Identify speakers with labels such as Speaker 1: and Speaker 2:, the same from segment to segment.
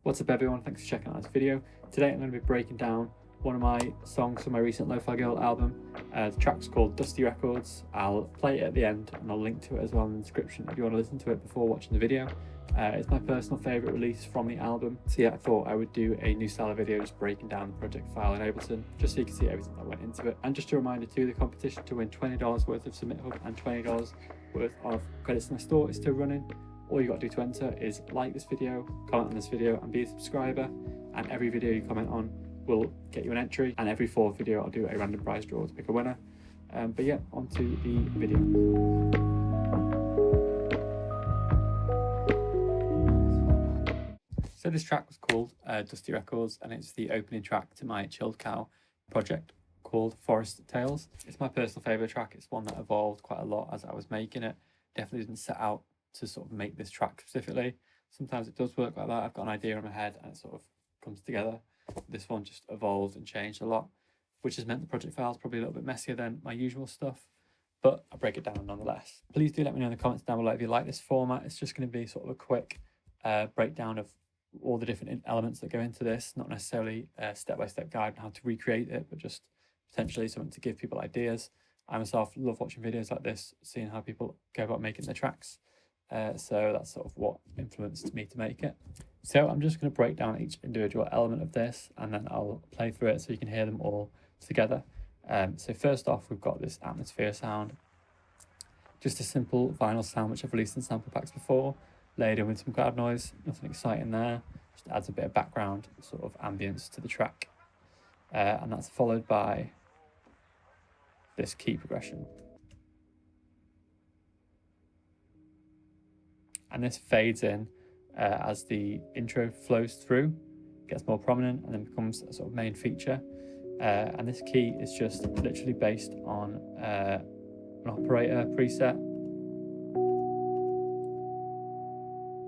Speaker 1: What's up everyone, thanks for checking out this video. Today I'm going to be breaking down one of my songs from my recent Lofi Girl album. The track's called Dusty Records. I'll play it at the end and I'll link to it as well in the description if you want to listen to it before watching the video. It's my personal favourite release from the album, so yeah, I thought I would do a new style of video just breaking down the project file in Ableton, just so you can see everything that went into it. And just a reminder too, the competition to win $20 worth of Submit Hub and $20 worth of credits in my store is still running. All you got to do to enter is like this video, comment on this video and be a subscriber, and every video you comment on will get you an entry, and every fourth video I'll do a random prize draw to pick a winner. But yeah, on to the video. So this track was called Dusty Records, and it's the opening track to my Chilled Cow project called Forest Tales. It's my personal favourite track. It's one that evolved quite a lot as I was making it. Definitely didn't set out to sort of make this track specifically. Sometimes it does work like that. I've got an idea in my head and it sort of comes together. This one just evolved and changed a lot, which has meant the project file is probably a little bit messier than my usual stuff, but I'll break it down nonetheless. Please do let me know in the comments down below if you like this format. It's just going to be sort of a quick breakdown of all the different elements that go into this, not necessarily a step-by-step guide on how to recreate it, but just potentially something to give people ideas. I myself love watching videos like this, seeing how people go about making their tracks. So that's sort of what influenced me to make it. So I'm just going to break down each individual element of this and then I'll play through it so you can hear them all together. So first off, we've got this atmosphere sound. Just a simple vinyl sound which I've released in sample packs before, layered in with some crowd noise, nothing exciting there. Just adds a bit of background sort of ambience to the track. And that's followed by this key progression. And this fades in as the intro flows through, gets more prominent and then becomes a sort of main feature. And this key is just literally based on an operator preset.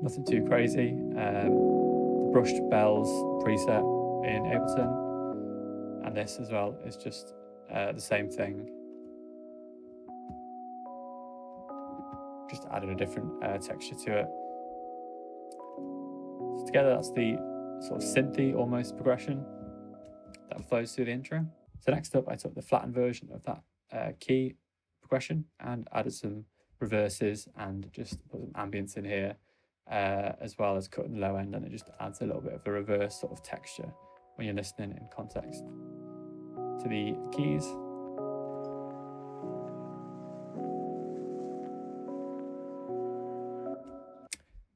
Speaker 1: Nothing too crazy. The brushed bells preset in Ableton. And this as well is just the same thing. Just added a different texture to it. So together that's the sort of synthy almost progression that flows through the intro. So next up I took the flattened version of that key progression and added some reverses and just put some ambience in here, as well as cutting the low end, and it just adds a little bit of a reverse sort of texture when you're listening in context to the keys.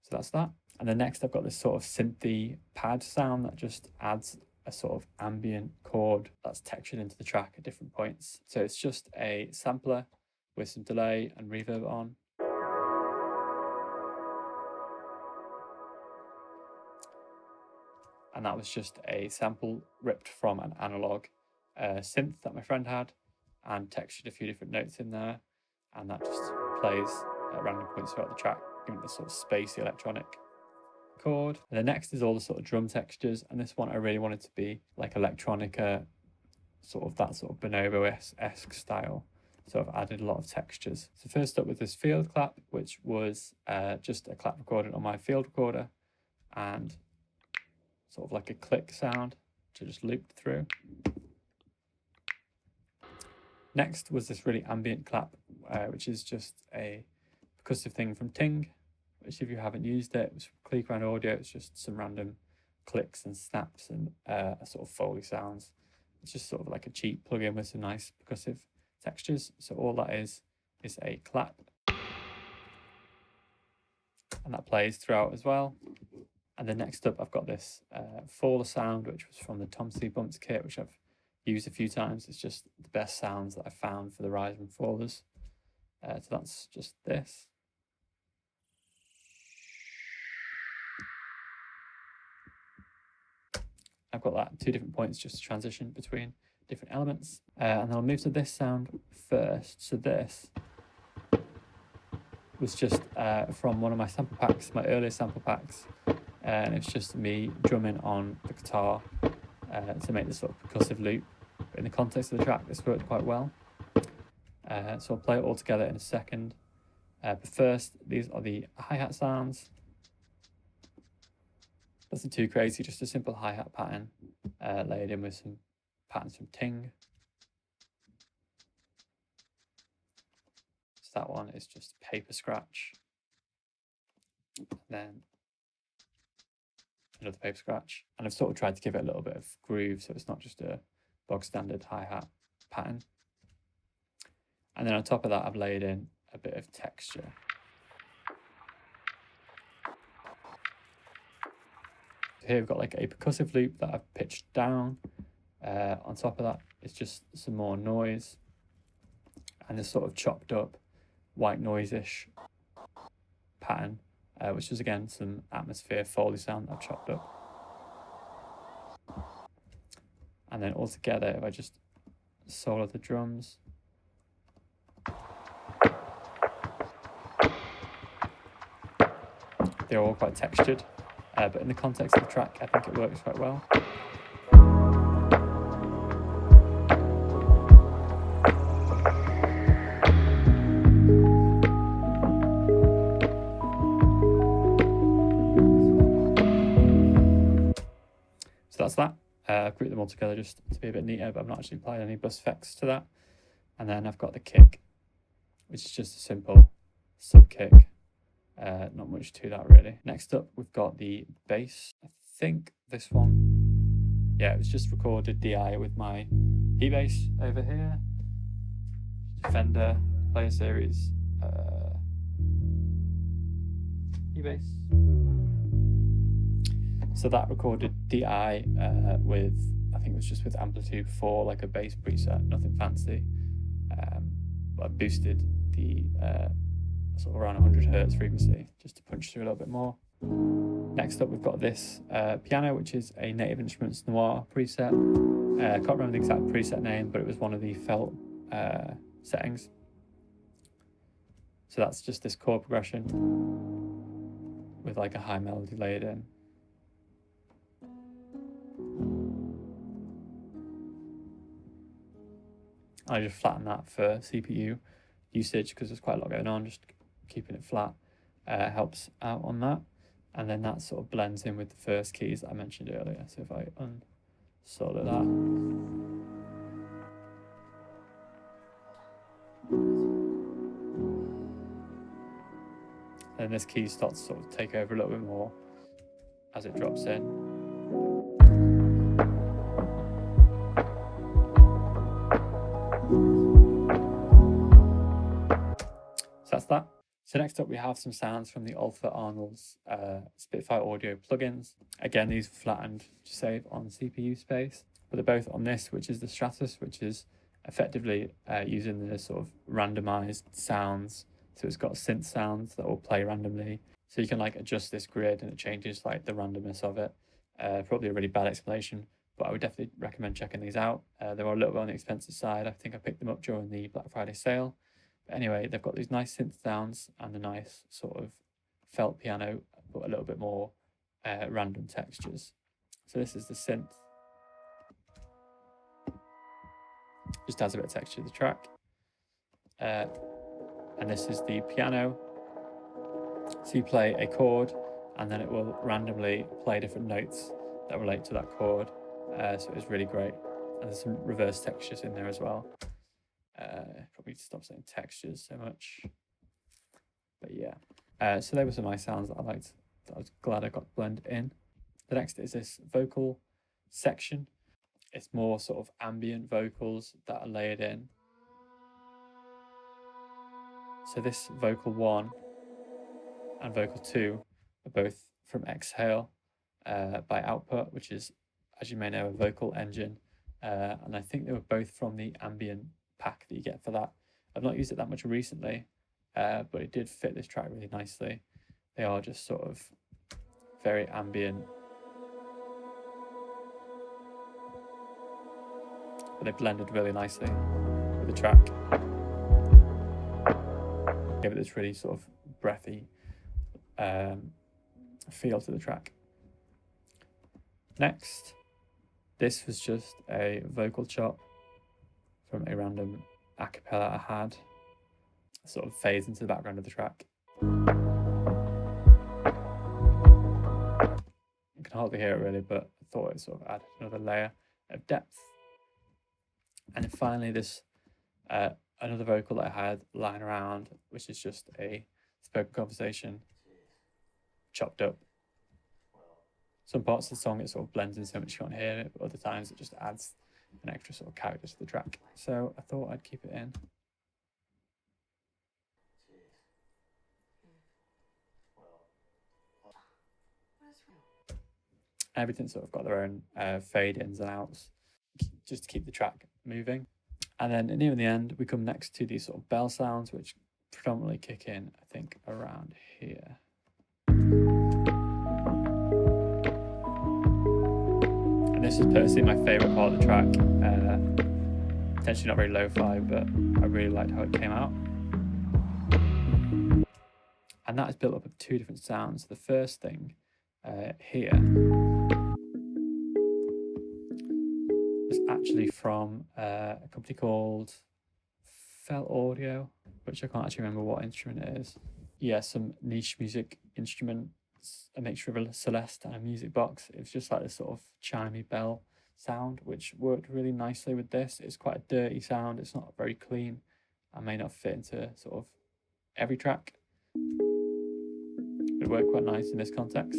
Speaker 1: So that's that. And then next I've got this sort of synthy pad sound that just adds a sort of ambient chord that's textured into the track at different points. So it's just a sampler with some delay and reverb on. And that was just a sample ripped from an analog synth that my friend had and textured a few different notes in there. And that just plays at random points throughout the track, giving it a sort of spacey electronic chord. And the next is all the sort of drum textures, and this one I really wanted to be like electronica, sort of that sort of bonobo-esque style, so I've added a lot of textures. So first up with this field clap, which was just a clap recorded on my field recorder and sort of like a click sound to just loop through. Next was this really ambient clap, which is just a percussive thing from Ting, which if you haven't used it, it's from Clearground Audio. It's just some random clicks and snaps and sort of Foley sounds. It's just sort of like a cheap plugin with some nice percussive textures. So all that is a clap. And that plays throughout as well. And then next up, I've got this faller sound, which was from the Tom C Bumps kit, which I've used a few times. It's just the best sounds that I found for the rise and fallers. So that's just this. I've got that at 2 different points just to transition between different elements. And then I'll move to this sound first. So this was just from one of my sample packs, my earlier sample packs. And it's just me drumming on the guitar to make this sort of percussive loop. But in the context of the track, this worked quite well. So I'll play it all together in a second. But first, these are the hi-hat sounds. Nothing too crazy, just a simple hi-hat pattern layered in with some patterns from Ting. So that one is just paper scratch. And then another paper scratch. And I've sort of tried to give it a little bit of groove so it's not just a bog standard hi-hat pattern. And then on top of that, I've layered in a bit of texture. So here we've got like a percussive loop that I've pitched down. On top of that, it's just some more noise and this sort of chopped up white noise-ish pattern, which is again some atmosphere Foley sound that I've chopped up. And then all together, if I just solo the drums, they're all quite textured, but in the context of the track, I think it works quite well. So that's that. I've grouped them all together just to be a bit neater, but I'm not actually applying any bus effects to that. And then I've got the kick, which is just a simple sub kick. Not much to that really. Next up, we've got the bass. I think this one, yeah, it was just recorded DI with my P-Bass over here. Fender Player Series P-Bass. So that recorded DI with, I think it was just with Amplitude 4, like a bass preset, nothing fancy. But I boosted the sort of around 100 Hertz frequency just to punch through a little bit more. Next up, we've got this piano, which is a Native Instruments Noir preset. I can't remember the exact preset name, but it was one of the felt settings. So that's just this chord progression with like a high melody layered in. I just flatten that for CPU usage because there's quite a lot going on. Just keeping it flat helps out on that. And then that sort of blends in with the first keys that I mentioned earlier. So if I unsolo that. And this key starts to sort of take over a little bit more as it drops in. So that's that. So next up we have some sounds from the Alpha Arnold's Spitfire Audio plugins. Again, these are flattened to save on CPU space, but they're both on this, which is the Stratus, which is effectively using the sort of randomized sounds. So it's got synth sounds that will play randomly. So you can like adjust this grid and it changes like the randomness of it. Probably a really bad explanation, but I would definitely recommend checking these out. They were a little bit on the expensive side. I think I picked them up during the Black Friday sale. But anyway, they've got these nice synth sounds and a nice sort of felt piano, but a little bit more random textures. So this is the synth. Just adds a bit of texture to the track. And this is the piano. So you play a chord and then it will randomly play different notes that relate to that chord. So it's really great. And there's some reverse textures in there as well. Probably need to stop saying textures so much. But yeah. So they were some of my sounds that I liked, that I was glad I got blended in. The next is this vocal section. It's more sort of ambient vocals that are layered in. So this vocal 1 and vocal 2 are both from Exhale by Output, which is, as you may know, a vocal engine. And I think they were both from the ambient pack that you get for that. I've not used it that much recently, but it did fit this track really nicely. They are just sort of very ambient, but they blended really nicely with the track. Give it this really sort of breathy feel to the track. Next, this was just a vocal chop from a random acapella I had. It sort of fades into the background of the track. You can can hardly hear it really, but I thought it sort of added another layer of depth. And then finally, this another vocal that I had lying around, which is just a spoken conversation chopped up. Some parts of the song it sort of blends in so much you can't hear it, but other times it just adds an extra sort of character to the track. So I thought I'd keep it in. Everything's sort of got their own fade ins and outs, just to keep the track moving. And then near the end, we come next to these sort of bell sounds, which predominantly kick in, I think, around here. And this is personally my favourite part of the track. Potentially not very lo-fi, but I really liked how it came out. And that is built up of two different sounds. The first thing here was actually from a company called Felt Audio, which I can't actually remember what instrument it is. Yeah, some niche music instrument, a mixture of a Celeste and a music box. It was just like this sort of chimey bell sound, which worked really nicely with this. It's quite a dirty sound. It's not very clean. I may not fit into sort of every track. It worked quite nice in this context.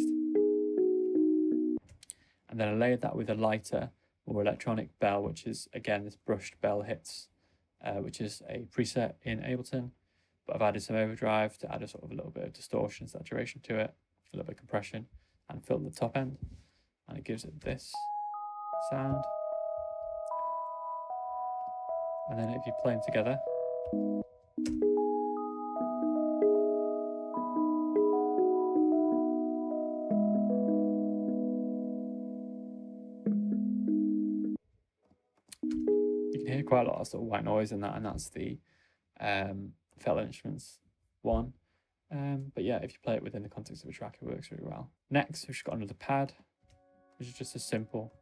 Speaker 1: And then I layered that with a lighter, more electronic bell, which is, again, this brushed bell hits, which is a preset in Ableton. But I've added some overdrive to add a sort of a little bit of distortion, saturation to it, a little bit of compression, and fill the top end. And it gives it this sound. And then if you play them together, you can hear quite a lot of sort of white noise in that, and that's the felt instruments one. But yeah, if you play it within the context of a track, it works really well. Next, we've just got another pad, which is just a simple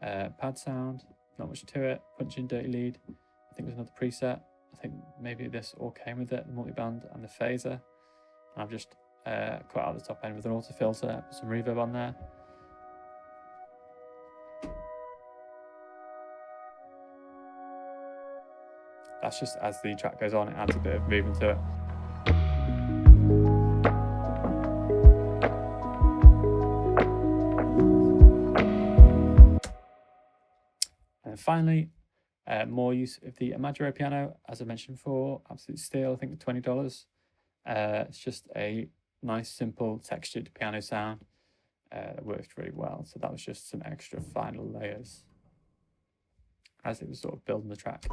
Speaker 1: pad sound, not much to it. Punch in dirty lead. I think there's another preset. I think maybe this all came with it, the multiband and the phaser. And I've just cut out the top end with an auto filter, put some reverb on there. That's just as the track goes on, it adds a bit of movement to it. And finally, more use of the Imaginary piano, as I mentioned before, absolute steal, I think $20. It's just a nice, simple, textured piano sound that worked really well. So that was just some extra final layers as it was sort of building the track.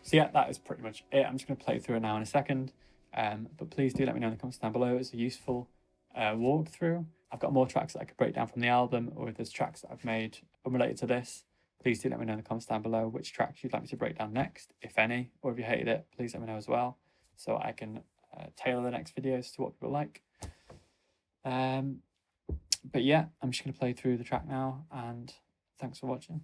Speaker 1: So yeah, that is pretty much it. I'm just going to play through it now in a second, but please do let me know in the comments down below. It's a useful walkthrough. I've got more tracks that I could break down from the album, or if there's tracks that I've made unrelated to this, please do let me know in the comments down below which tracks you'd like me to break down next, if any, or if you hated it, please let me know as well, so I can tailor the next videos to what people like. But yeah, I'm just going to play through the track now, and thanks for watching.